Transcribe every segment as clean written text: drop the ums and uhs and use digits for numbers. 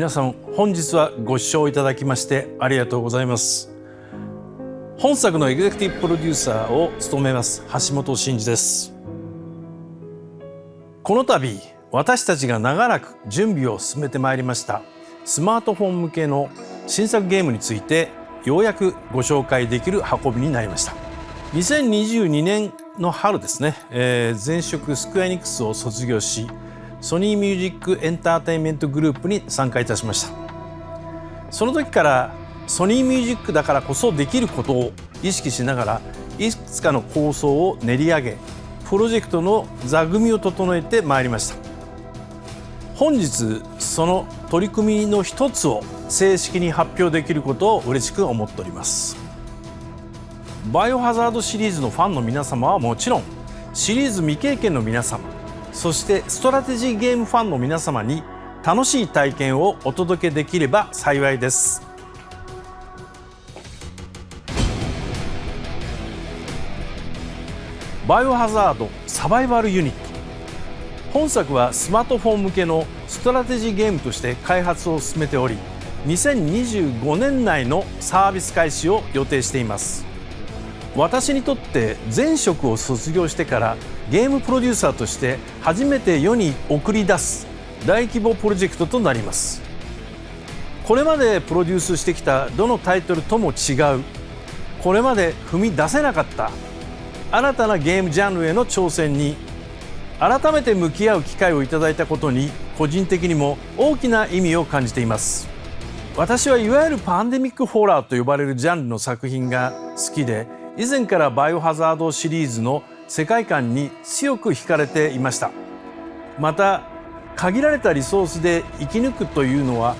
皆さん本日はご視聴いただきましてありがとうございます。本作のエグゼクティブプロデューサーを務めます橋本真二です。この度私たちが長らく準備を進めてまいりましたスマートフォン向けの新作ゲームについてようやくご紹介できる運びになりました。2022年の春ですね、前職スクエアエニックスを卒業しソニーミュージックエンターテインメントグループに参加いたしました。その時からソニーミュージックだからこそできることを意識しながらいくつかの構想を練り上げプロジェクトの座組を整えてまいりました。本日その取り組みの一つを正式に発表できることを嬉しく思っております。バイオハザードシリーズのファンの皆様はもちろんシリーズ未経験の皆様、そしてストラテジーゲームファンの皆様に楽しい体験をお届けできれば幸いです。バイオハザードサバイバルユニット、本作はスマートフォン向けのストラテジーゲームとして開発を進めており2025年内のサービス開始を予定しています。私にとって前職を卒業してからゲームプロデューサーとして初めて世に送り出す大規模プロジェクトとなります。これまでプロデュースしてきたどのタイトルとも違う、これまで踏み出せなかった新たなゲームジャンルへの挑戦に改めて向き合う機会をいただいたことに個人的にも大きな意味を感じています。私はいわゆるパンデミックホラーと呼ばれるジャンルの作品が好きで、以前からバイオハザードシリーズの世界観に強く惹かれていました。また限られたリソースで生き抜くというのは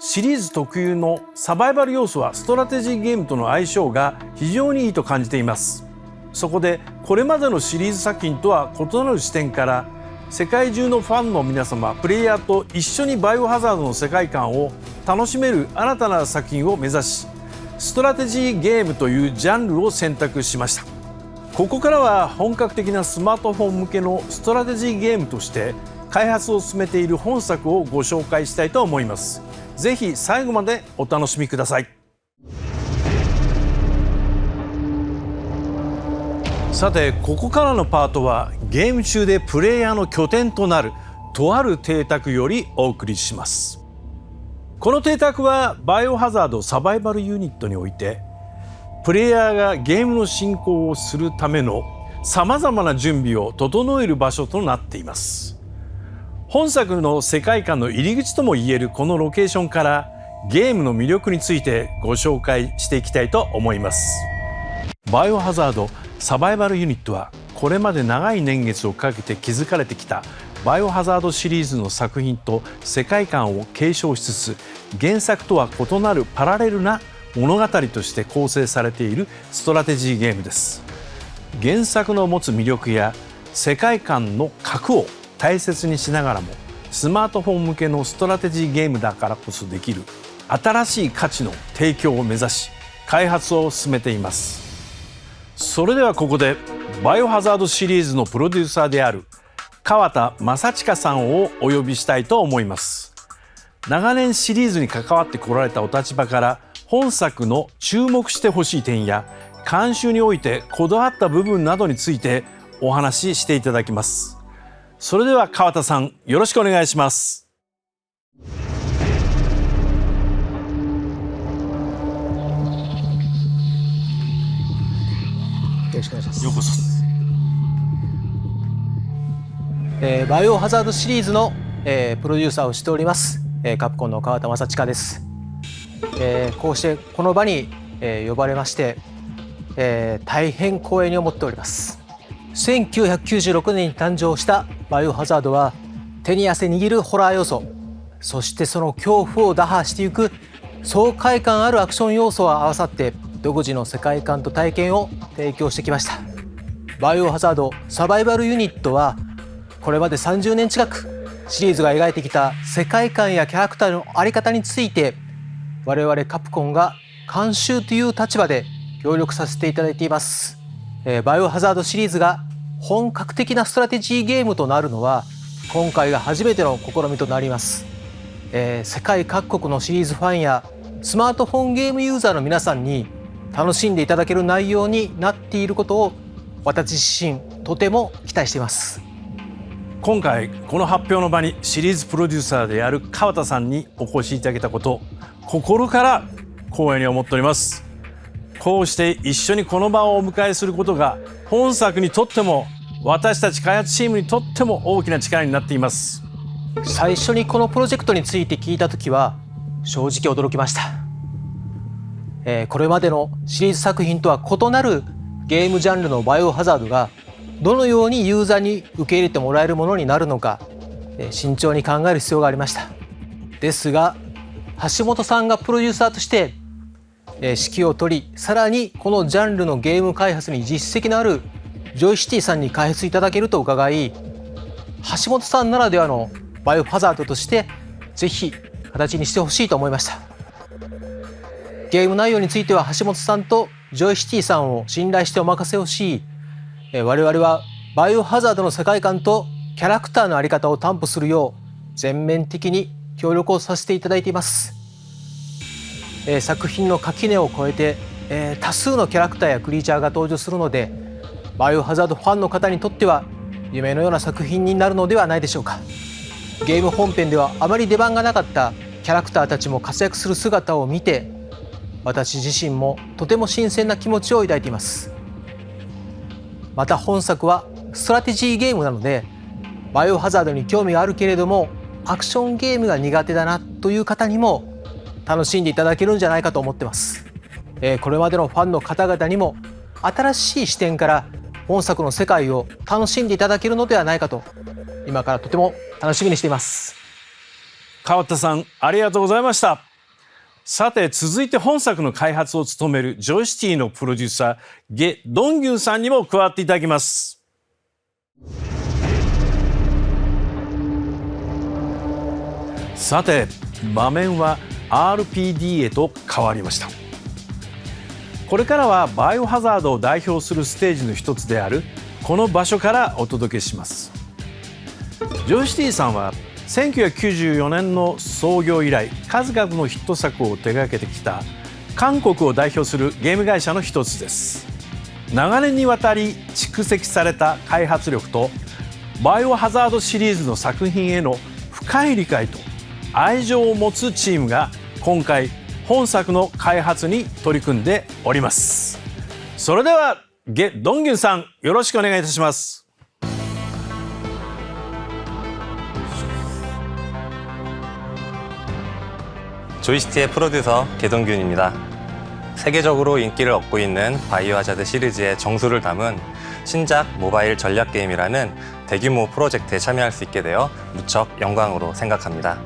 シリーズ特有のサバイバル要素はストラテジーゲームとの相性が非常にいいと感じています。そこでこれまでのシリーズ作品とは異なる視点から世界中のファンの皆様プレイヤーと一緒にバイオハザードの世界観を楽しめる新たな作品を目指しストラテジーゲームというジャンルを選択しました。ここからは本格的なスマートフォン向けのストラテジーゲームとして開発を進めている本作をご紹介したいと思います。ぜひ最後までお楽しみください。さてここからのパートはゲーム中でプレイヤーの拠点となるとある邸宅よりお送りします。この邸宅はバイオハザードサバイバルユニットにおいてプレイヤーがゲームの進行をするためのさまざまな準備を整える場所となっています。本作の世界観の入り口ともいえるこのロケーションからゲームの魅力についてご紹介していきたいと思います。バイオハザードサバイバルユニットはこれまで長い年月をかけて築かれてきたバイオハザードシリーズの作品と世界観を継承しつつ原作とは異なるパラレルな物語として構成されているストラテジーゲームです。原作の持つ魅力や世界観の核を大切にしながらもスマートフォン向けのストラテジーゲームだからこそできる新しい価値の提供を目指し開発を進めています。それではここでバイオハザードシリーズのプロデューサーである川田正親さんをお呼びしたいと思います。長年シリーズに関わってこられたお立場から本作の注目してほしい点や監修においてこだわった部分などについてお話ししていただきます。それでは川田さんよろしくお願いします。よろしくお願いします。ようこそ。バイオハザードシリーズの、プロデューサーをしております、カプコンの川田正親です。こうしてこの場に、呼ばれまして、大変光栄に思っております。1996年に誕生したバイオハザードは手に汗握るホラー要素、そしてその恐怖を打破していく爽快感あるアクション要素が合わさって独自の世界観と体験を提供してきました。バイオハザードサバイバルユニットはこれまで30年近くシリーズが描いてきた世界観やキャラクターの在り方について我々カプコンが監修という立場で協力させていただいています。バイオハザードシリーズが本格的なストラテジーゲームとなるのは今回が初めての試みとなります。世界各国のシリーズファンやスマートフォンゲームユーザーの皆さんに楽しんでいただける内容になっていることを私自身とても期待しています。今回この発表の場にシリーズプロデューサーである川田さんにお越しいただけたこと、心から光栄に思っております。こうして一緒にこの場をお迎えすることが本作にとっても私たち開発チームにとっても大きな力になっています。最初にこのプロジェクトについて聞いた時は正直驚きました。これまでのシリーズ作品とは異なるゲームジャンルのバイオハザードがどのようにユーザーに受け入れてもらえるものになるのか、慎重に考える必要がありました。ですが橋本さんがプロデューサーとして指揮を取り、さらにこのジャンルのゲーム開発に実績のあるジョイシティさんに開発いただけると伺い、橋本さんならではのバイオハザードとしてぜひ形にしてほしいと思いました。ゲーム内容については橋本さんとジョイシティさんを信頼してお任せをし、我々はバイオハザードの世界観とキャラクターの在り方を担保するよう全面的に協力をさせていただいています。作品の垣根を越えて、多数のキャラクターやクリーチャーが登場するので、バイオハザードファンの方にとっては夢のような作品になるのではないでしょうか。ゲーム本編ではあまり出番がなかったキャラクターたちも活躍する姿を見て、私自身もとても新鮮な気持ちを抱いています。また本作はストラテジーゲームなので、バイオハザードに興味があるけれどもアクションゲームが苦手だなという方にも楽しんでいただけるんじゃないかと思ってます。これまでのファンの方々にも新しい視点から本作の世界を楽しんでいただけるのではないかと、今からとても楽しみにしています。川田さん、ありがとうございました。さて続いて本作の開発を務めるジョイシティのプロデューサーゲ・ドンギュンさんにも加わっていただきます。さて場面は RPD へと変わりました。これからはバイオハザードを代表するステージの一つであるこの場所からお届けします。ジョイシティさんは1994年の創業以来数々のヒット作を手掛けてきた韓国を代表するゲーム会社の一つです。長年にわたり蓄積された開発力とバイオハザードシリーズの作品への深い理解と愛情を持つチームが今回本作の開発に取り組んでおります。それではゲ・ドンギュンさん、よろしくお願いいたします。조이스티의 프로듀서 개동균입니다. 세계적으로 인기를 얻고 있는 바이오 하자드 시리즈의 정수를 담은 신작 모바일 전략 게임이라는 대규모 프로젝트에 참여할 수 있게 되어 무척 영광으로 생각합니다.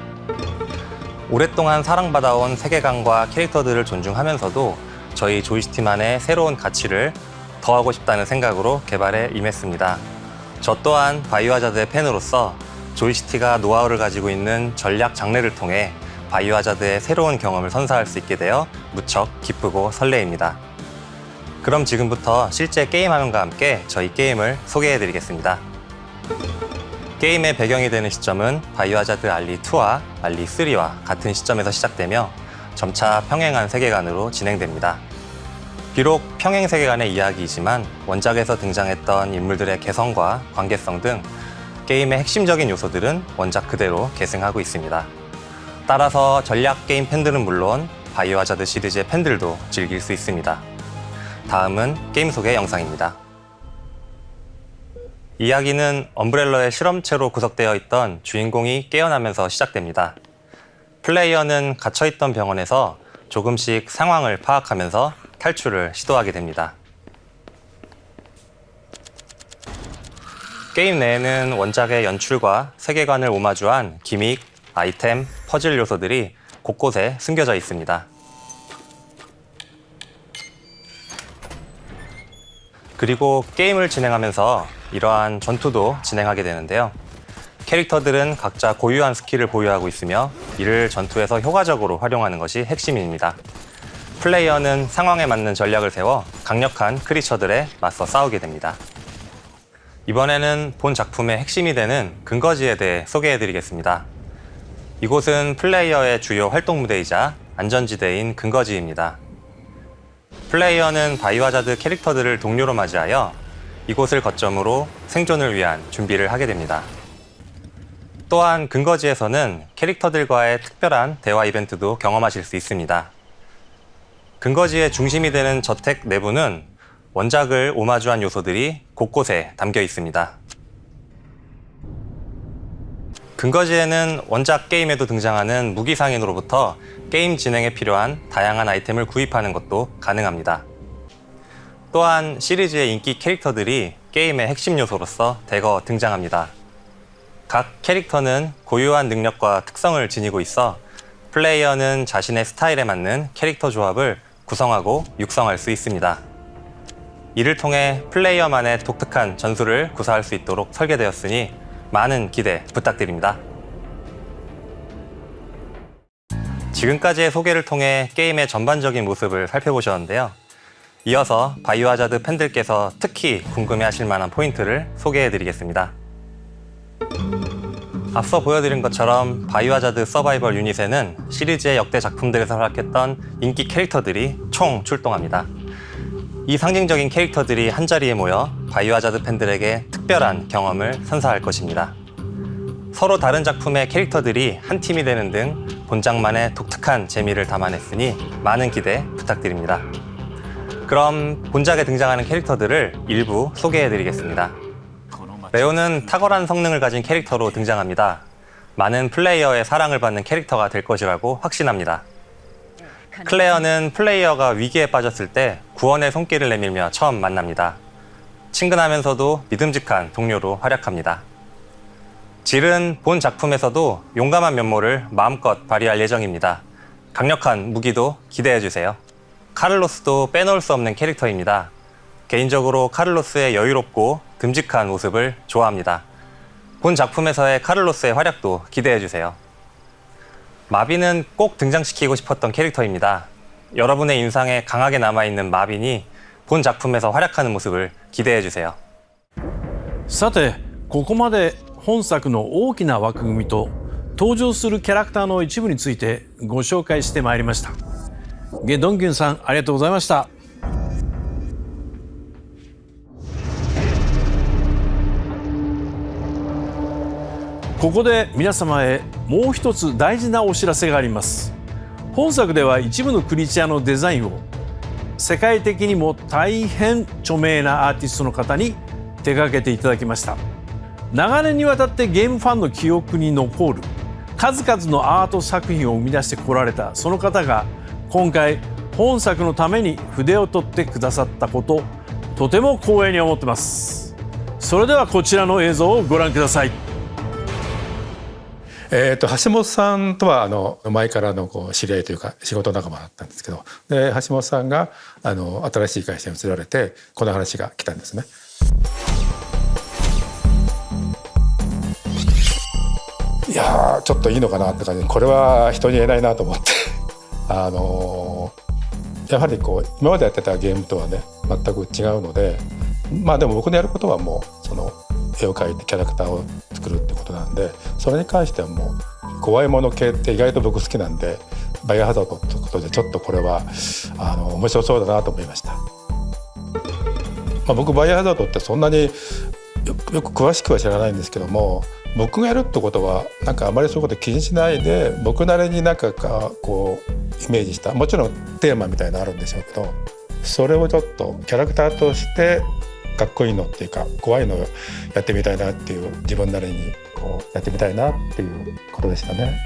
오랫동안 사랑받아온 세계관과 캐릭터들을 존중하면서도 저희 조이스티만의 새로운 가치를 더하고 싶다는 생각으로 개발에 임했습니다. 저 또한 바이오 하자드의 팬으로서 조이스티가 노하우를 가지고 있는 전략 장르를 통해 바이오 하자드의 새로운 경험을 선사할 수 있게 되어 무척 기쁘고 설레입니다. 그럼 지금부터 실제 게임 화면과 함께 저희 게임을 소개해드리겠습니다. 게임의 배경이 되는 시점은 바이오 하자드 알리2와 알리3와 같은 시점에서 시작되며 점차 평행한 세계관으로 진행됩니다. 비록 평행 세계관의 이야기이지만 원작에서 등장했던 인물들의 개성과 관계성 등 게임의 핵심적인 요소들은 원작 그대로 계승하고 있습니다. 따라서 전략 게임 팬들은 물론 바이오 하자드 시리즈의 팬들도 즐길 수 있습니다. 다음은 게임 소개 영상입니다. 이야기는 엄브렐러의 실험체로 구성되어 있던 주인공이 깨어나면서 시작됩니다. 플레이어는 갇혀있던 병원에서 조금씩 상황을 파악하면서 탈출을 시도하게 됩니다. 게임 내에는 원작의 연출과 세계관을 오마주한 기믹, 아이템, 퍼즐 요소들이 곳곳에 숨겨져 있습니다. 그리고 게임을 진행하면서 이러한 전투도 진행하게 되는데요. 캐릭터들은 각자 고유한 스킬을 보유하고 있으며 이를 전투에서 효과적으로 활용하는 것이 핵심입니다. 플레이어는 상황에 맞는 전략을 세워 강력한 크리처들에 맞서 싸우게 됩니다. 이번에는 본 작품의 핵심이 되는 근거지에 대해 소개해드리겠습니다. 이곳은 플레이어의 주요 활동 무대이자 안전지대인 근거지입니다. 플레이어는 바이오하자드 캐릭터들을 동료로 맞이하여 이곳을 거점으로 생존을 위한 준비를 하게 됩니다. 또한 근거지에서는 캐릭터들과의 특별한 대화 이벤트도 경험하실 수 있습니다. 근거지의 중심이 되는 저택 내부는 원작을 오마주한 요소들이 곳곳에 담겨 있습니다. 근거지에는 원작 게임에도 등장하는 무기상인으로부터 게임 진행에 필요한 다양한 아이템을 구입하는 것도 가능합니다. 또한 시리즈의 인기 캐릭터들이 게임의 핵심 요소로서 대거 등장합니다. 각 캐릭터는 고유한 능력과 특성을 지니고 있어 플레이어는 자신의 스타일에 맞는 캐릭터 조합을 구성하고 육성할 수 있습니다. 이를 통해 플레이어만의 독특한 전술을 구사할 수 있도록 설계되었으니 많은 기대 부탁드립니다. 지금까지의 소개를 통해 게임의 전반적인 모습을 살펴보셨는데요. 이어서 바이오하자드 팬들께서 특히 궁금해하실 만한 포인트를 소개해드리겠습니다. 앞서 보여드린 것처럼 바이오하자드 서바이벌 유닛에는 시리즈의 역대 작품들에서 활약했던 인기 캐릭터들이 총 출동합니다. 이 상징적인 캐릭터들이 한자리에 모여 바이오하자드 팬들에게 특별한 경험을 선사할 것입니다. 서로 다른 작품의 캐릭터들이 한 팀이 되는 등 본작만의 독특한 재미를 담아냈으니 많은 기대 부탁드립니다. 그럼 본작에 등장하는 캐릭터들을 일부 소개해드리겠습니다. 레오는 탁월한 성능을 가진 캐릭터로 등장합니다. 많은 플레이어의 사랑을 받는 캐릭터가 될 것이라고 확신합니다. 클레어는 플레이어가 위기에 빠졌을 때 구원의 손길을 내밀며 처음 만납니다. 친근하면서도 믿음직한 동료로 활약합니다. 질은 본 작품에서도 용감한 면모를 마음껏 발휘할 예정입니다. 강력한 무기도 기대해주세요. 카를로스도 빼놓을 수 없는 캐릭터입니다. 개인적으로 카를로스의 여유롭고 듬직한 모습을 좋아합니다. 본 작품에서의 카를로스의 활약도 기대해주세요. 마빈은 꼭 등장시키고 싶었던 캐릭터입니다. 여러분의 인상에 강하게 남아있는 마빈이 본 작품에서 활약하는 모습을 기대해주세요. さてここまで本作の大きな枠組みと登場するキャラクターの一部についてご紹介してまいりました。ゲドンギュンさんありがとうございました。ここで皆様へもう一つ大事なお知らせがあります。本作では一部のクリーチャーのデザインを世界的にも大変著名なアーティストの方に手掛けていただきました。長年にわたってゲームファンの記憶に残る数々のアート作品を生み出してこられたその方が今回本作のために筆を取ってくださったこと、とても光栄に思ってます。それではこちらの映像をご覧ください。橋本さんとは前からの知り合いというか仕事仲間だったんですけど、で橋本さんが新しい会社に移られてこの話が来たんですね。いやーちょっといいのかなって感じで、これは人に言えないなと思ってやはり今までやってたゲームとはね全く違うので、まあでも僕のやることはもうその絵を描いてキャラクターを作るってことなんで、それに関してはもう怖いもの系って意外と僕好きなんで、バイオハザードってことでちょっとこれは面白そうだなと思いました。僕バイオハザードってそんなによく詳しくは知らないんですけども、僕がやるってことはなんかあまりそういうこと気にしないで、僕なりになんかイメージした、もちろんテーマみたいなのあるんでしょうけど、それをちょっとキャラクターとしてかっこいいのっていうか怖いのをやってみたいなっていう、自分なりにやってみたいなっていうことでしたね。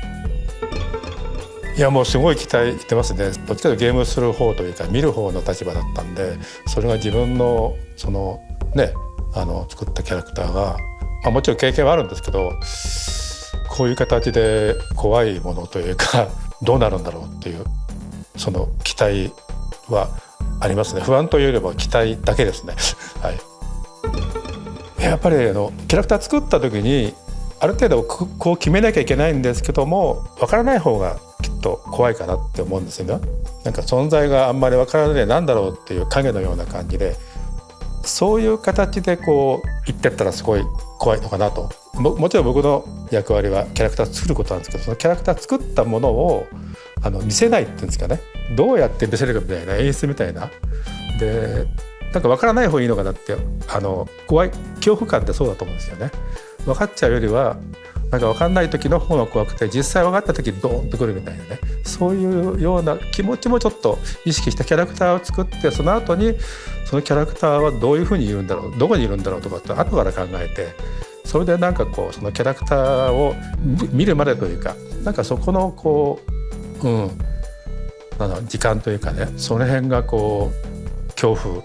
いやもうすごい期待してますね。どっちかというとゲームする方というか見る方の立場だったんで、それが自分のそのね作ったキャラクターが、もちろん経験はあるんですけど、こういう形で怖いものというかどうなるんだろうっていうその期待はありますね。不安というよりは期待だけですねはい、やっぱりキャラクター作った時にある程度こう決めなきゃいけないんですけども、分からない方がきっと怖いかなって思うんですよね。なんか存在があんまり分からないでなんだろうっていう影のような感じで、そういう形で言ってったらすごい怖いのかなともちろん僕の役割はキャラクターを作ることなんですけど、そのキャラクター作ったものを見せないっていうんですかね、どうやって見せるかみたいな演出みたいなで、なんか分からない方がいいのかなって、怖い恐怖感ってそうだと思うんですよね。分かっちゃうよりはなんか分かんない時の方が怖くて、実際分かった時にドーンとくるみたいなね、そういうような気持ちもちょっと意識したキャラクターを作って、その後にそのキャラクターはどういうふうにいるんだろう、どこにいるんだろうとかって後から考えて、それでなんかこうそのキャラクターを見るまでというか、なんかそこのこう、時間というかね、その辺がこう恐怖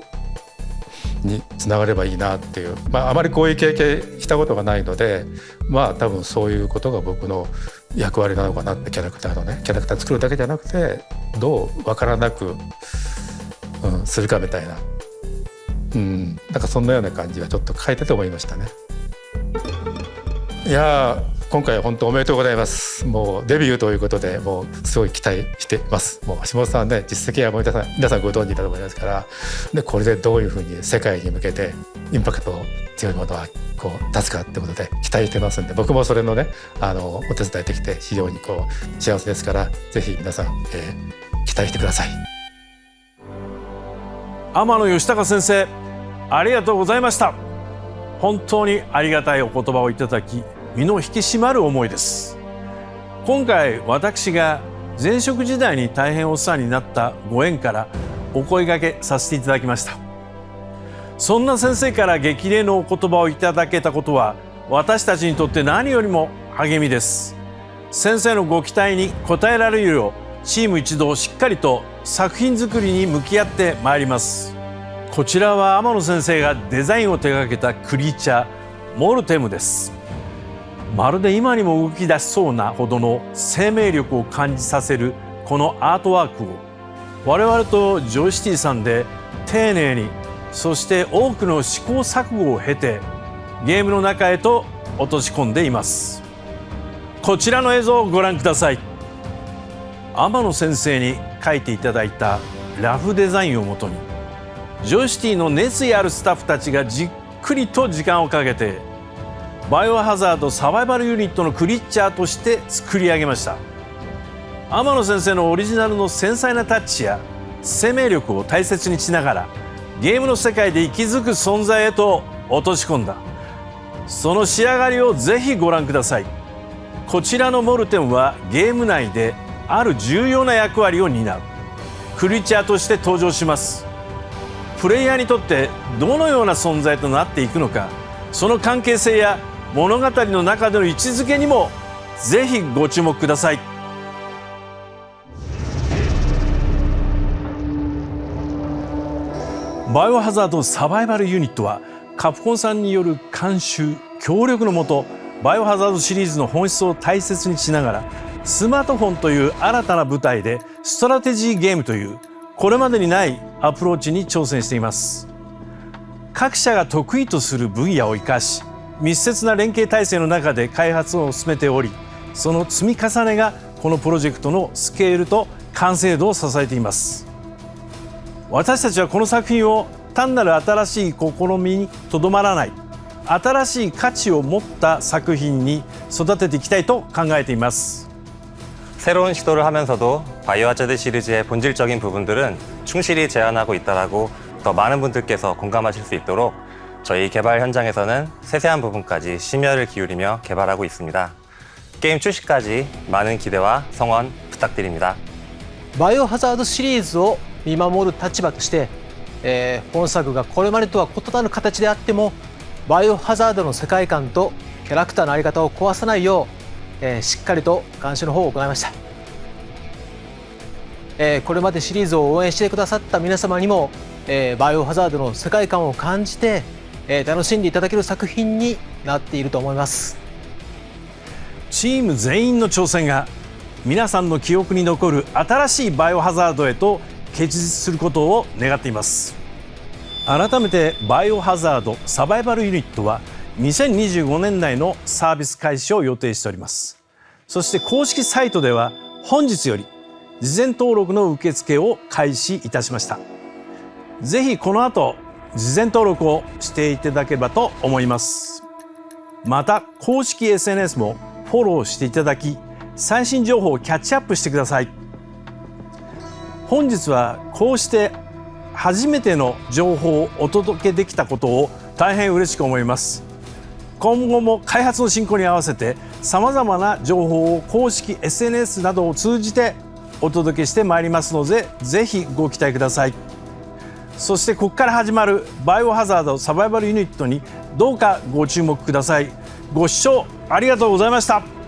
につながればいいなっていう、あまりこういう経験したことがないので、多分そういうことが僕の役割なのかなって、キャラクター作るだけじゃなくて、どう分からなく、するかみたいな、なんかそんなような感じはちょっと書いてて思いましたね。いや今回は本当おめでとうございます。もうデビューということで、もうすごい期待してます。もう橋本さんね、実績はもう皆さんご存知だと思いますから、でこれでどういうふうに世界に向けてインパクト強いものはこう出すかってことで期待してますんで、僕もそれのねお手伝いできて非常にこう幸せですから、ぜひ皆さん、期待してください。天野義孝先生、ありがとうございました。本当にありがたいお言葉をいただき、身の引き締まる思いです。今回私が前職時代に大変お世話になったご縁からお声掛けさせていただきました。そんな先生から激励のお言葉をいただけたことは、私たちにとって何よりも励みです。先生のご期待に応えられるよう、チーム一同しっかりと作品作りに向き合ってまいります。こちらは天野先生がデザインを手掛けたクリーチャーモルテムです。まるで今にも動き出しそうなほどの生命力を感じさせるこのアートワークを、我々とジョイシティさんで丁寧に、そして多くの試行錯誤を経てゲームの中へと落とし込んでいます。こちらの映像をご覧ください。天野先生に描いていただいたラフデザインをもとに、ジョイシティの熱意あるスタッフたちがじっくりと時間をかけてバイオハザードサバイバルユニットのクリーチャーとして作り上げました。天野先生のオリジナルの繊細なタッチや生命力を大切にしながら、ゲームの世界で息づく存在へと落とし込んだ、その仕上がりをぜひご覧ください。こちらのモルテムはゲーム内である重要な役割を担うクリーチャーとして登場します。プレイヤーにとってどのような存在となっていくのか、その関係性や物語の中での位置づけにもぜひご注目ください。バイオハザードサバイバルユニットはカプコンさんによる監修協力のもと、バイオハザードシリーズの本質を大切にしながら、スマートフォンという新たな舞台でストラテジーゲームというこれまでにないアプローチに挑戦しています。各社が得意とする分野を生かし、密接な連携体制の中で開発を進めており、その積み重ねがこのプロジェクトのスケールと完成度を支えています。私たちはこの作品を単なる新しい試みにとどまらない、新しい価値を持った作品に育てていきたいと考えています。 새로운 시도를 하면서도 바이오 하자드 시리즈의 본질적인 부분들은 충실히 재현하고 있다라고 더 많은 분들께서 공감하실 수 있도록 저희 개발 현장에서는 세세한 부분까지 심혈을 기울이며 개발하고 있습니다. 게임 출시까지 많은 기대와 성원 부탁드립니다. バイオハザードシリーズを見守る立場として、本作がこれまでとは異なる形であっても、バイオハザードの世界観とキャラクターの在り方を壊さないよう、しっかりと監修の方を行いました。これまでシリーズを応援してくださった皆様にも、バイオハザードの世界観を感じて、楽しんでいただける作品になっていると思います。チーム全員の挑戦が皆さんの記憶に残る新しいバイオハザードへと結実することを願っています。改めてバイオハザードサバイバルユニットは2025年内のサービス開始を予定しております。そして公式サイトでは本日より事前登録の受付を開始いたしました。ぜひこの後事前登録をしていただければと思います。また公式 SNS もフォローしていただき、最新情報をキャッチアップしてください。本日はこうして初めての情報をお届けできたことを大変嬉しく思います。今後も開発の進行に合わせてさまざまな情報を公式 SNS などを通じてお届けしてまいりますので、ぜひご期待ください。そしてここから始まるバイオハザードサバイバルユニットにどうかご注目ください。ご視聴ありがとうございました。